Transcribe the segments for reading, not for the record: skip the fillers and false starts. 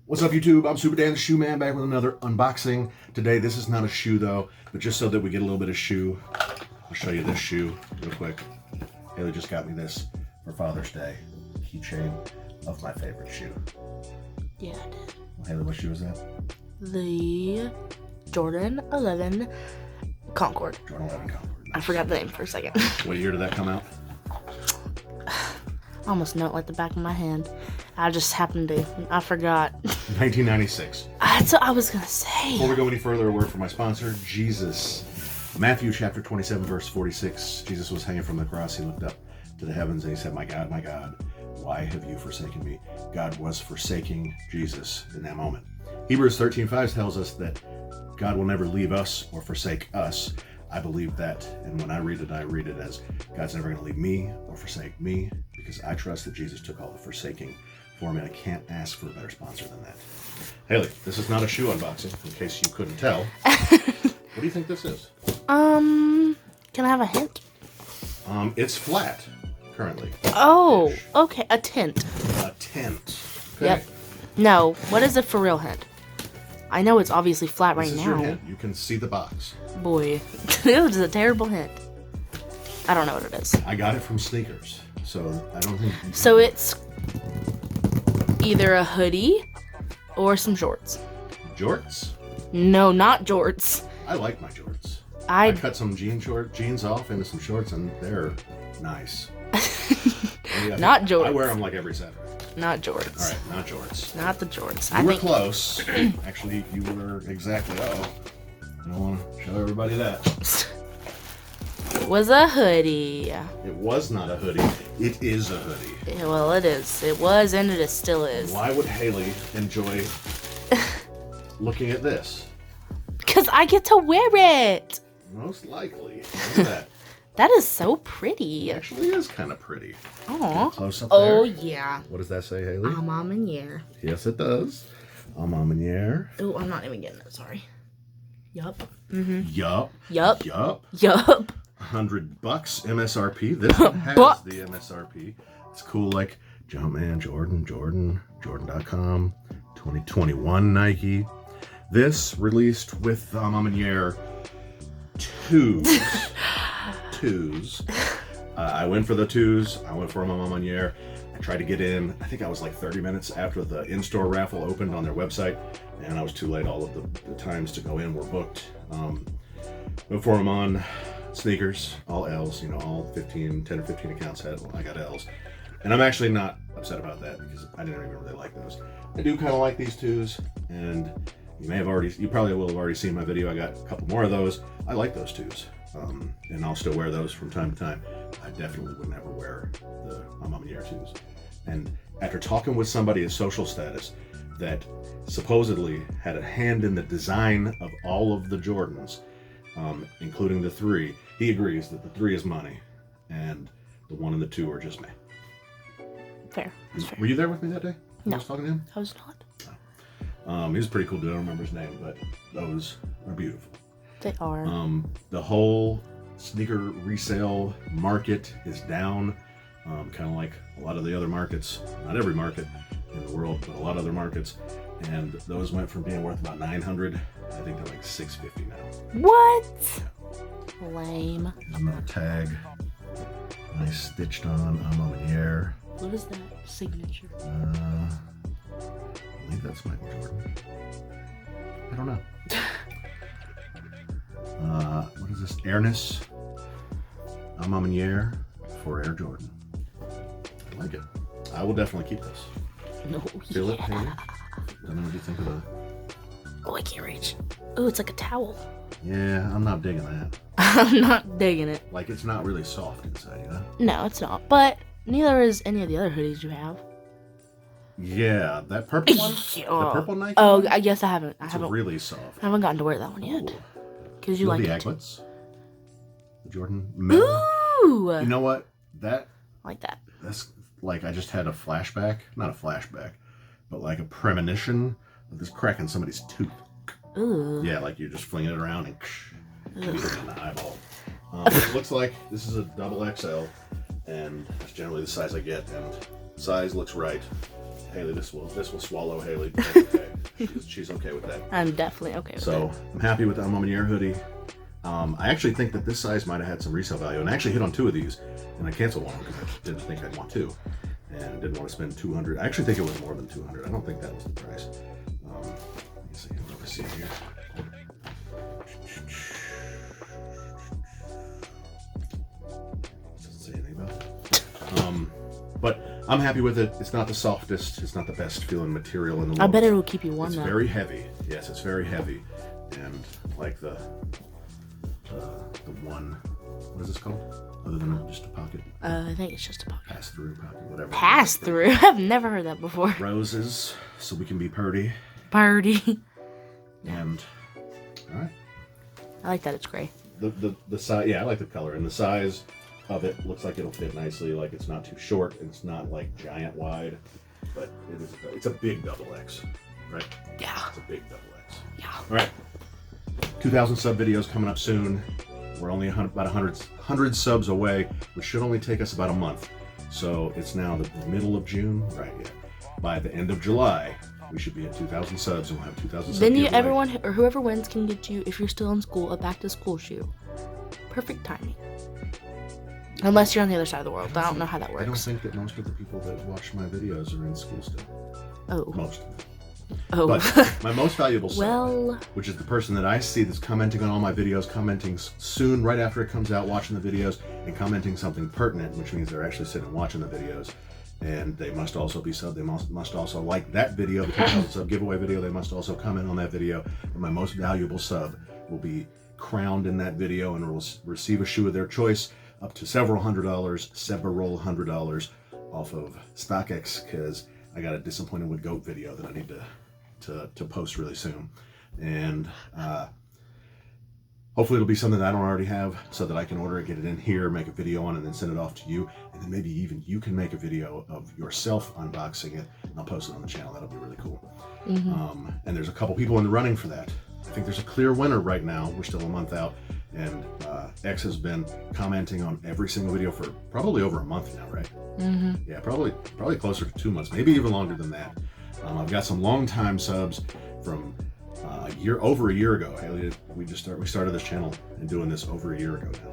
What's up, YouTube? I'm Super Dan the Shoe Man, back with another unboxing. Today, this is not a shoe though, but just so that we get a little bit of shoe, I'll show you this shoe real quick. Haley just got me this for Father's Day. Keychain of my favorite shoe. Yeah, I did. Haley, what shoe is that? The Jordan 11 Concord. Jordan 11 Concord. I forgot the name for a second. What year did that come out? I almost know it like the back of my hand. I just happened to. I forgot. 1996. That's what I was going to say. Before we go any further, a word from my sponsor, Jesus. Matthew chapter 27, verse 46. Jesus was hanging from the cross. He looked up to the heavens and he said, my God, why have you forsaken me? God was forsaking Jesus in that moment. Hebrews 13:5 tells us that God will never leave us or forsake us. I believe that, and when I read it as God's never going to leave me or forsake me, because I trust that Jesus took all the forsaking for me. I can't ask for a better sponsor than that. Haley, this is not a shoe unboxing, in case you couldn't tell. What do you think this is? Can I have a hint? It's flat, currently. Oh, okay, a tint. A tent. Okay. Yep. No, what is a for real hint? I know it's obviously flat right This is now. your hint. You can see the box. Boy, it was a terrible hint. I don't know what it is. I got it from Sneakers, so I don't think... So it's either a hoodie or some shorts. Jorts? No, not jorts. I like my jorts. I cut some jeans off into some shorts, and they're nice. Not jorts. I wear them like every Saturday. Not jorts. All right, not jorts. Not the jorts. You were close. Actually, you were exactly. I don't want to show everybody that. It was a hoodie. It was not a hoodie. It is a hoodie. Yeah, well, it is. It was, and it still is. Why would Haley enjoy looking at this? Because I get to wear it. Most likely. Look at that. That is so pretty. It actually is kind of pretty. Aw. Close up Oh, there. yeah. What does that say, Haley? Maniere. Yes, it does. Maniere. Oh, I'm not even getting it. Sorry. Yup. Yup. Yup. Yup. Yup. $100 MSRP. This one has the MSRP. It's cool, like Jumpman, Jordan.com, 2021 Nike. This released with Maniere twos. I went for the twos. I went for Maniere. I tried to get in. I think I was like 30 minutes after the in-store raffle opened on their website, and I was too late. All of the times to go in were booked. Before I'm on Sneakers, all L's, all 10 or 15 accounts I got L's. And I'm actually not upset about that because I didn't even really like those. I do kind of like these twos, and you probably will have already seen my video. I got a couple more of those. I like those twos. And I'll still wear those from time to time. I definitely would never wear the Maniere twos. And after talking with somebody of social status that supposedly had a hand in the design of all of the Jordans, including the 3, he agrees that the 3 is money and the 1 and the 2 are just me. Fair. That's fair. Were you there with me that day? No. I was talking to him? I was not. He was a pretty cool dude. I don't remember his name, but those are beautiful. They are. The whole sneaker resale market is down, kind of like a lot of the other markets. Not every market in the world, but a lot of other markets. And those went from being worth about $900, I think, to like $650 now. What? Lame. There's another tag, nice stitched on Maniere. What is that signature? I believe that's Michael Jordan. I don't know. What is this? AIRNESS Maniere for Air Jordan. I like it. I will definitely keep this. No. Feel it, Haley? I don't know what you think of the... Oh, I can't reach. Oh, it's like a towel. Yeah, I'm not digging that. I'm not digging it. Like, it's not really soft inside, No, it's not. But neither is any of the other hoodies you have. Yeah, that purple one? The purple Nike Oh, one? I guess I haven't. It's really soft. I haven't gotten to wear that one yet. Because you like the it. Aglets? The Jordan metal? Ooh! You know what? That's like I just had a flashback. Not a flashback, but like a premonition of this crack in somebody's tooth. Ooh. Yeah, like you're just flinging it around and hitting it in the eyeball. It looks like this is a double XL, and that's generally the size I get, and size looks right. Haley, this will swallow Haley. That's okay. She's okay with that. I'm definitely okay with it. So I'm happy with the Maniere hoodie. I actually think that this size might have had some resale value, and I actually hit on 2 of these, and I canceled one because I didn't think I'd want 2, and didn't want to spend $200. I actually think it was more than $200. I don't think that was the price. Let me see. Let me see here. Doesn't say anything about that. But I'm happy with it. It's not the softest. It's not the best feeling material in the world. I bet it will keep you warm. It's though. very heavy. Yes, it's very heavy, and like the one, what is this called? Other than just a pocket? I think it's just a pocket. Pass-through pocket, whatever. Pass-through? I've never heard that before. Roses, so we can be purdy. Purdy. And, all right. I like that it's gray. The size, yeah, I like the color. And the size of it looks like it'll fit nicely. Like it's not too short, and it's not like giant wide. But it's a big double X, right? Yeah. It's a big double X. Yeah. All right. 2,000 sub videos coming up soon. We're only about 100 subs away, which should only take us about a month. So it's now the middle of June, right? Yeah. By the end of July, we should be at 2,000 subs, and we'll have 2,000 subs. Then everyone or whoever wins can get you, if you're still in school, a back-to-school shoe. Perfect timing. Unless you're on the other side of the world. I don't know how that works. I don't think that most of the people that watch my videos are in school still. Oh. Most of them. Oh. But my most valuable sub, well, which is the person that I see that's commenting on all my videos, commenting soon, right after it comes out, watching the videos, and commenting something pertinent, which means they're actually sitting and watching the videos. And they must also be sub. They must also like that video, the 2,000 sub giveaway video. They must also comment on that video. And my most valuable sub will be crowned in that video and will receive a shoe of their choice, up to several $100 off of StockX, because I got a disappointed with goat video that I need to post really soon, and hopefully it'll be something that I don't already have, so that I can order it, get it in here, make a video on it, and then send it off to you, and then maybe even you can make a video of yourself unboxing it, and I'll post it on the channel. That'll be really cool. Mm-hmm. And there's a couple people in the running for that. I think there's a clear winner right now. We're still a month out, and X has been commenting on every single video for probably over a month now, right? Mm-hmm. Yeah, probably closer to 2 months, maybe even longer than that. I've got some long-time subs from over a year ago. Haley, we started this channel and doing this over a year ago now.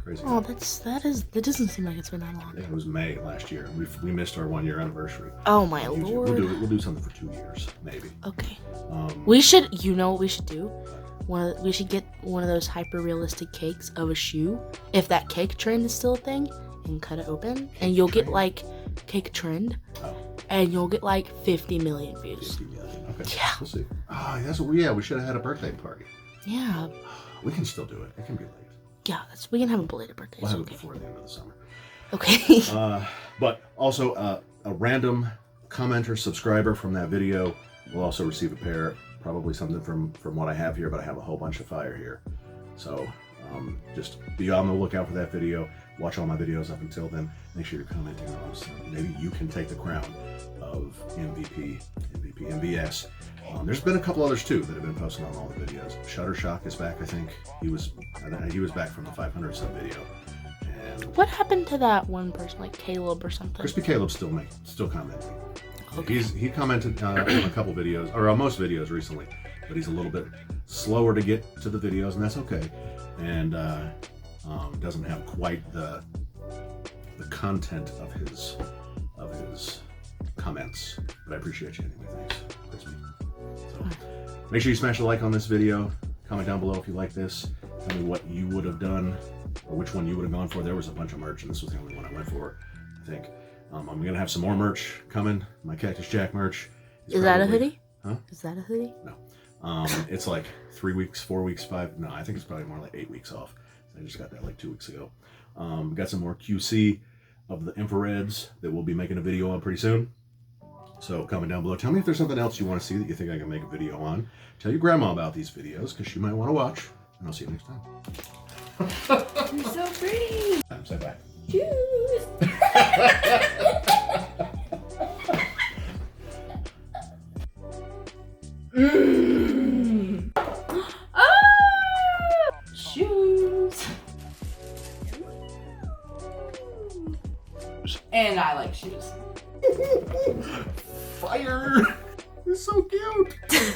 Crazy. Oh, that doesn't seem like it's been that long. Yeah, it was May last year. We missed our 1 year anniversary. Oh my lord. We'll do something for 2 years, maybe. Okay. We should. You know what we should do? We should get one of those hyper-realistic cakes of a shoe, if that cake trend is still a thing, and cut it open, and you'll get like cake trend. Oh. And you'll get like 50 million views. 50 million. Okay. Yeah. We'll see. We should have had a birthday party. Yeah. We can still do it. It can be late. Yeah, we can have a belated birthday. We'll have it before the end of the summer. Okay. But also a random commenter, subscriber from that video will also receive a pair. Probably something from what I have here, but I have a whole bunch of fire here. So just be on the lookout for that video. Watch all my videos up until then. Make sure you're commenting on them, so maybe you can take the crown of MVP, MVS. There's been a couple others too that have been posting on all the videos. Shuttershock is back, I think. He was back from the 500 sub video. And what happened to that one person, like Caleb or something? Crispy Caleb's still commenting. Okay. He commented on a couple videos, or on most videos recently, but he's a little bit slower to get to the videos, and that's okay. And doesn't have quite the content of his comments, but I appreciate you anyway. Thanks, Crispy. So make sure you smash a like on this video. Comment down below if you like this. Tell me what you would have done, or which one you would have gone for. There was a bunch of merch, and this was the only one I went for, I think. I'm gonna have some more merch coming. My Cactus Jack merch. Is that a hoodie? Huh? Is that a hoodie? No. It's like 3 weeks, 4 weeks, 5. No, I think it's probably more like 8 weeks off. I just got that like 2 weeks ago. Got some more QC of the infrareds that we'll be making a video on pretty soon. So comment down below. Tell me if there's something else you want to see that you think I can make a video on. Tell your grandma about these videos, because she might want to watch. And I'll see you next time. You're so pretty. Say bye. Choose. Shoes. And I like shoes. out.